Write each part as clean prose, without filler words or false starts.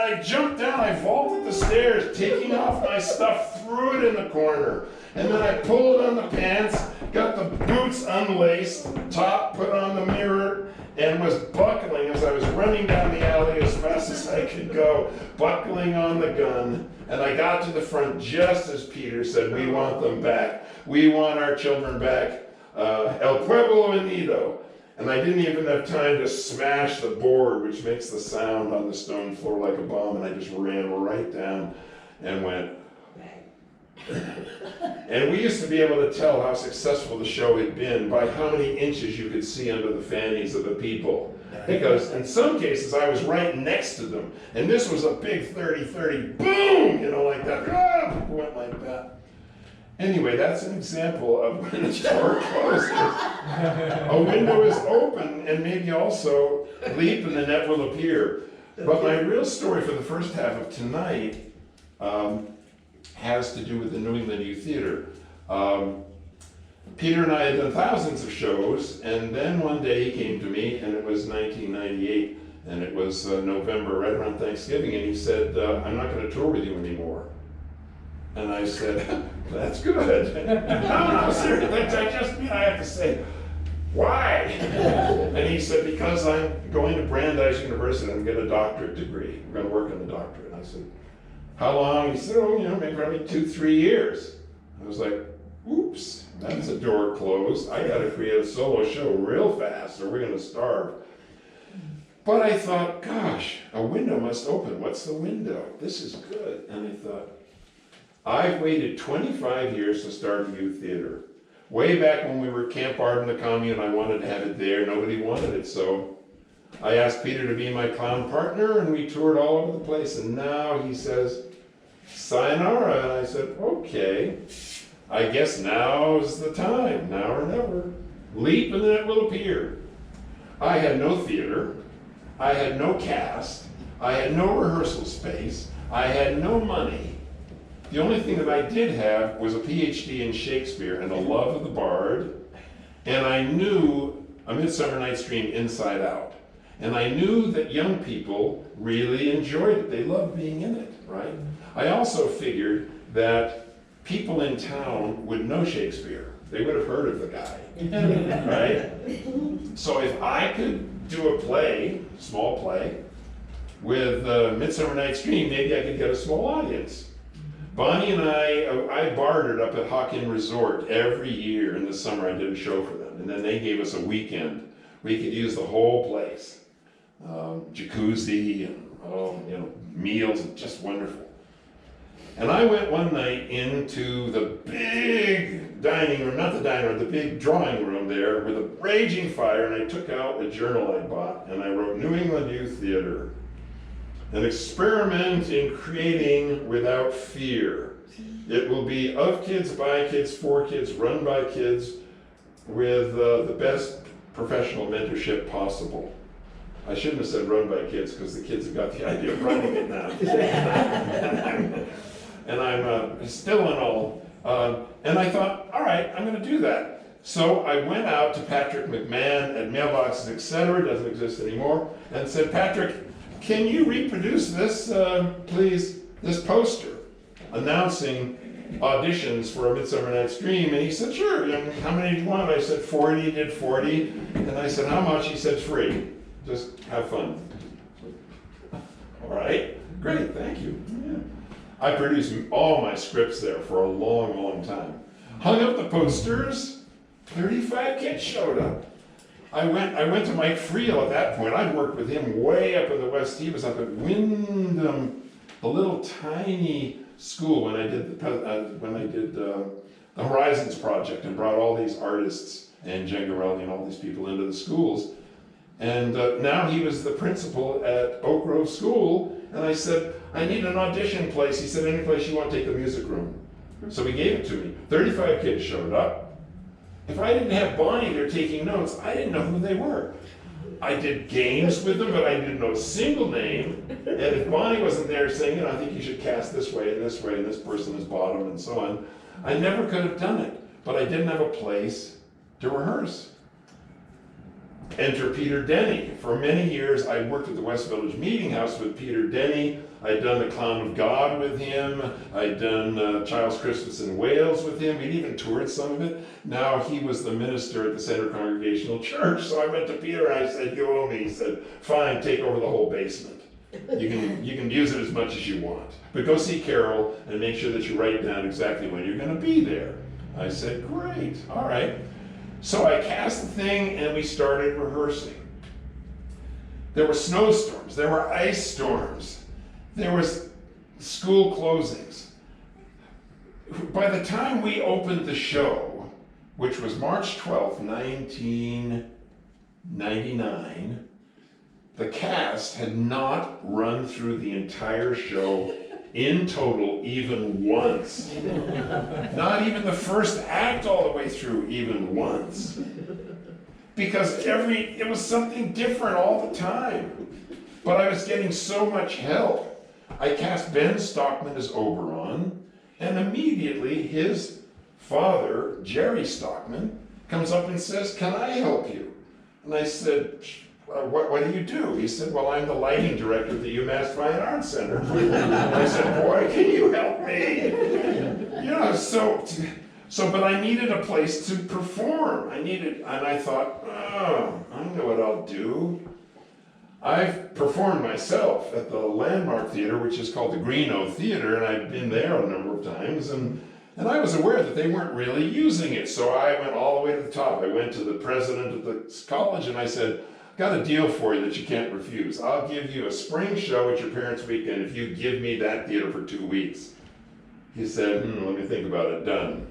I jumped down, I vaulted the stairs, taking off my stuff, threw it in the corner. And then I pulled on the pants, got the boots unlaced, top put on the mirror, and was buckling as I was running down the alley as fast as I could go, buckling on the gun. And I got to the front just as Peter said, "We want them back. We want our children back. El Pueblo Unido." And I didn't even have time to smash the board, which makes the sound on the stone floor like a bomb, and I just ran right down and went. And we used to be able to tell how successful the show had been by how many inches you could see under the fannies of the people. Because in some cases I was right next to them, and this was a big 30-30, boom, like that. People went like that. Anyway, that's an example of when a door closes, a window is open, and maybe also leap and the net will appear. But my real story for the first half of tonight has to do with the New England Youth Theater. Peter and I had done thousands of shows, and then one day he came to me, and it was 1998, and it was November, right around Thanksgiving, and he said, "I'm not going to tour with you anymore." And I said, "That's good." No, seriously, I have to say, "Why?" And he said, "Because I'm going to Brandeis University and get a doctorate degree. I'm going to work on the doctorate." And I said, "How long?" He said, "Oh, maybe probably 2-3 years." I was like, "Oops, that's a door closed. I got to create a solo show real fast or we're going to starve." But I thought, gosh, a window must open. What's the window? This is good. And I thought, I've waited 25 years to start a youth theater. Way back when we were at Camp Art in the commune, I wanted to have it there. Nobody wanted it, so I asked Peter to be my clown partner, and we toured all over the place. And now he says, "Sayonara." And I said, "Okay, I guess now's the time, now or never. Leap and then it will appear." I had no theater. I had no cast. I had no rehearsal space. I had no money. The only thing that I did have was a PhD in Shakespeare and a love of the bard, and I knew A Midsummer Night's Dream inside out. And I knew that young people really enjoyed it. They loved being in it, right? I also figured that people in town would know Shakespeare. They would have heard of the guy, right? So if I could do a play, small play, with Midsummer Night's Dream, maybe I could get a small audience. Bonnie and I bartered up at Hawk Inn Resort every year in the summer. I did a show for them, and then they gave us a weekend. We could use the whole place, jacuzzi and meals, and just wonderful. And I went one night into the big dining room, not the dining room, the big drawing room there with a raging fire, and I took out a journal I bought, and I wrote New England Youth Theater. An experiment in creating without fear. It will be of kids, by kids, for kids, run by kids, with the best professional mentorship possible. I shouldn't have said run by kids, because the kids have got the idea of running it now. And I'm still in all. And I thought, all right, I'm going to do that. So I went out to Patrick McMahon at Mailboxes, etc., doesn't exist anymore, and said, "Patrick, can you reproduce this, please, this poster announcing auditions for A Midsummer Night's Dream?" And he said, "Sure, how many do you want?" I said, 40, he did 40. And I said, "How much?" He said, "Free, just have fun." All right, great, thank you. Yeah. I produced all my scripts there for a long, long time. Hung up the posters, 35 kids showed up. I went to Mike Friel at that point. I'd worked with him way up in the West. He was up at Wyndham, a little tiny school when I did the Horizons Project and brought all these artists and Gengarelli and all these people into the schools. And now he was the principal at Oak Grove School. And I said, "I need an audition place." He said, "Any place you want, take the music room." So he gave it to me. 35 kids showed up. If I didn't have Bonnie there taking notes, I didn't know who they were. I did games with them, but I didn't know a single name. And if Bonnie wasn't there saying, "I think you should cast this way, and this person is bottom," and so on, I never could have done it. But I didn't have a place to rehearse. Enter Peter Denny. For many years, I worked at the West Village Meeting House with Peter Denny. I'd done The Clown of God with him. I'd done Child's Christmas in Wales with him. We'd even toured some of it. Now he was the minister at the Center Congregational Church. So I went to Peter and I said, "You owe me." He said, "Fine, take over the whole basement. You can use it as much as you want. But go see Carol and make sure that you write down exactly when you're going to be there." I said, "Great, all right." So I cast the thing and we started rehearsing. There were snowstorms, there were ice storms, there was school closings. By the time we opened the show, which was March 12th, 1999, the cast had not run through the entire show in total even once. Not even the first act all the way through even once. Because it was something different all the time. But I was getting so much help. I cast Ben Stockman as Oberon, and immediately his father, Jerry Stockman, comes up and says, "Can I help you?" And I said, what do you do?" He said, "Well, I'm the lighting director at the UMass Fine Arts Center." And I said, "Boy, can you help me?" But I needed a place to perform. And I thought, I know what I'll do. I've performed myself at the Landmark Theater, which is called the Greeno Theater, and I've been there a number of times, and I was aware that they weren't really using it, so I went all the way to the top. I went to the president of the college and I said, "Got a deal for you that you can't refuse. I'll give you a spring show at your parents' weekend if you give me that theater for 2 weeks." He said, "Let me think about it." Done.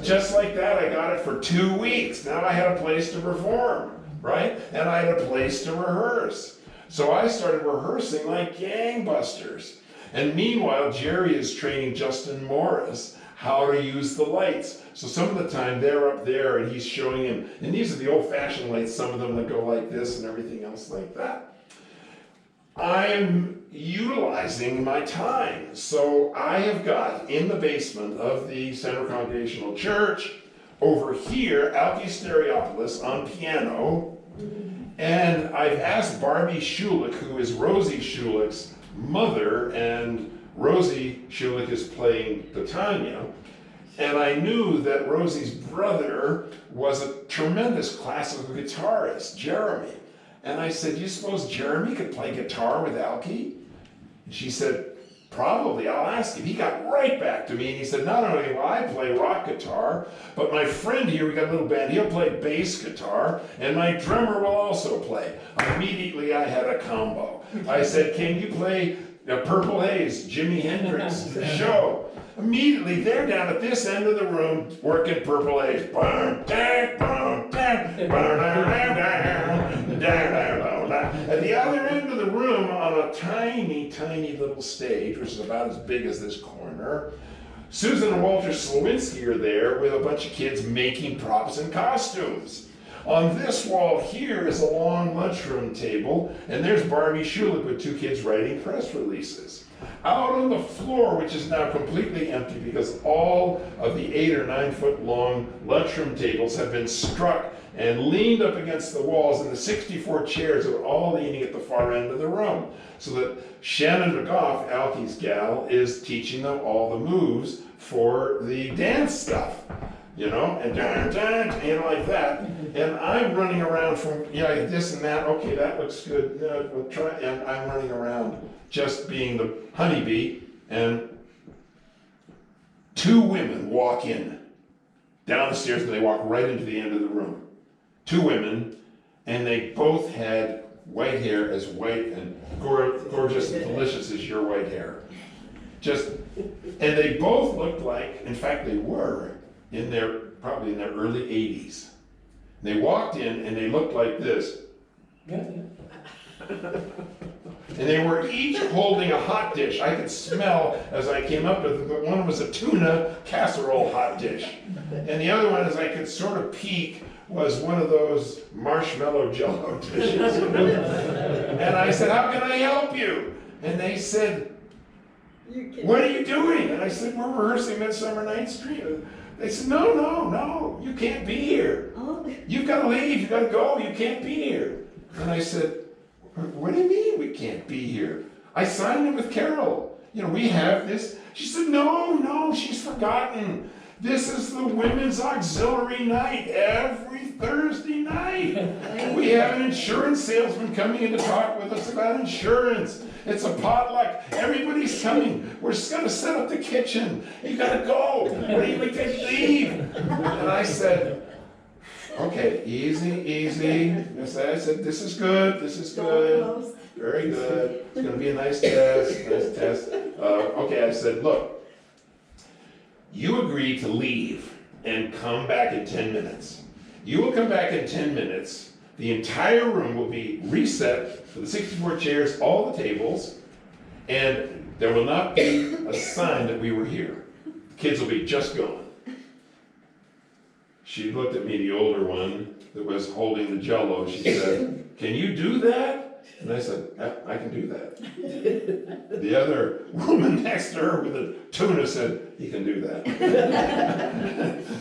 Just like that, I got it for 2 weeks. Now I had a place to perform, right? And I had a place to rehearse. So I started rehearsing like gangbusters. And meanwhile, Jerry is training Justin Morris how to use the lights. So some of the time they're up there and he's showing him, and these are the old-fashioned lights, some of them that go like this and everything else like that. I'm utilizing my time. So I have got in the basement of the Center Congregational Church, over here, Alki Stereopoulos on piano, and I've asked Barbie Schulich, who is Rosie Schulich's mother, and Rosie Schulich is playing Titania, and I knew that Rosie's brother was a tremendous classical guitarist, Jeremy. And I said, "Do you suppose Jeremy could play guitar with Alki?" And she said, "Probably, I'll ask him." He got right back to me and he said, "Not only will I play rock guitar, but my friend here, we got a little band, he'll play bass guitar, and my drummer will also play." Immediately I had a combo. I said, "Can you play Purple Haze, Jimi Hendrix show?" Immediately they're down at this end of the room working Purple Haze. At the other end of the room, on a tiny, tiny little stage, which is about as big as this corner, Susan and Walter Slowinski are there with a bunch of kids making props and costumes. On this wall here is a long lunchroom table, and there's Barbie Schulich with 2 kids writing press releases. Out on the floor, which is now completely empty because all of the 8 or 9 foot long lunchroom tables have been struck and leaned up against the walls, and the 64 chairs are all leaning at the far end of the room. So that Shannon McGough, Alki's gal, is teaching them all the moves for the dance stuff. And like that. And I'm running around from, this and that, okay, that looks good, we'll try, and I'm running around just being the honeybee, and 2 women walk in, down the stairs, and they walk right into the end of the room. 2 women, and they both had white hair as white and gorgeous and delicious as your white hair. And they both looked like, in fact they were, probably in their early 80s. They walked in and they looked like this. And they were each holding a hot dish. I could smell as I came up with it, but one was a tuna casserole hot dish. And the other one, as I could sort of peek, was one of those marshmallow jello dishes. And I said, "How can I help you?" And they said, "What are you doing?" And I said, "We're rehearsing Midsummer Night's Dream." They said, no, no, no, you can't be here. Oh, You've got to leave, you've got to go, you can't be here. And I said, what do you mean we can't be here? I signed it with Carol. You know, we have this. She said, no, no, she's forgotten. This is the women's auxiliary night every Thursday night. We have an insurance salesman coming in to talk with us about insurance. It's a potluck. Everybody's coming. We're just going to set up the kitchen. You got to go. What do you make that leave? And I said, okay, easy, easy. I said, this is good, this is good. close. Very good. It's going to be a nice test. Okay, I said, look, you agreed to leave and come back in 10 minutes. You will come back in 10 minutes. The entire room will be reset for the 64 chairs, all the tables, and there will not be a sign that we were here. The kids will be just gone. She looked at me, the older one that was holding the Jell-O. She said, can you do that? And I said, yeah, I can do that. The other woman next to her with a tuna said, he can do that.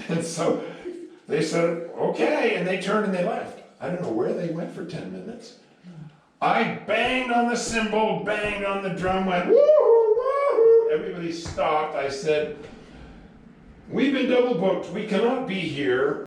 And so they said, okay, and they turned and they left. I don't know where they went for 10 minutes. I banged on the cymbal, banged on the drum, went woo-hoo, woo-hoo. Everybody stopped. I said, we've been double booked. We cannot be here.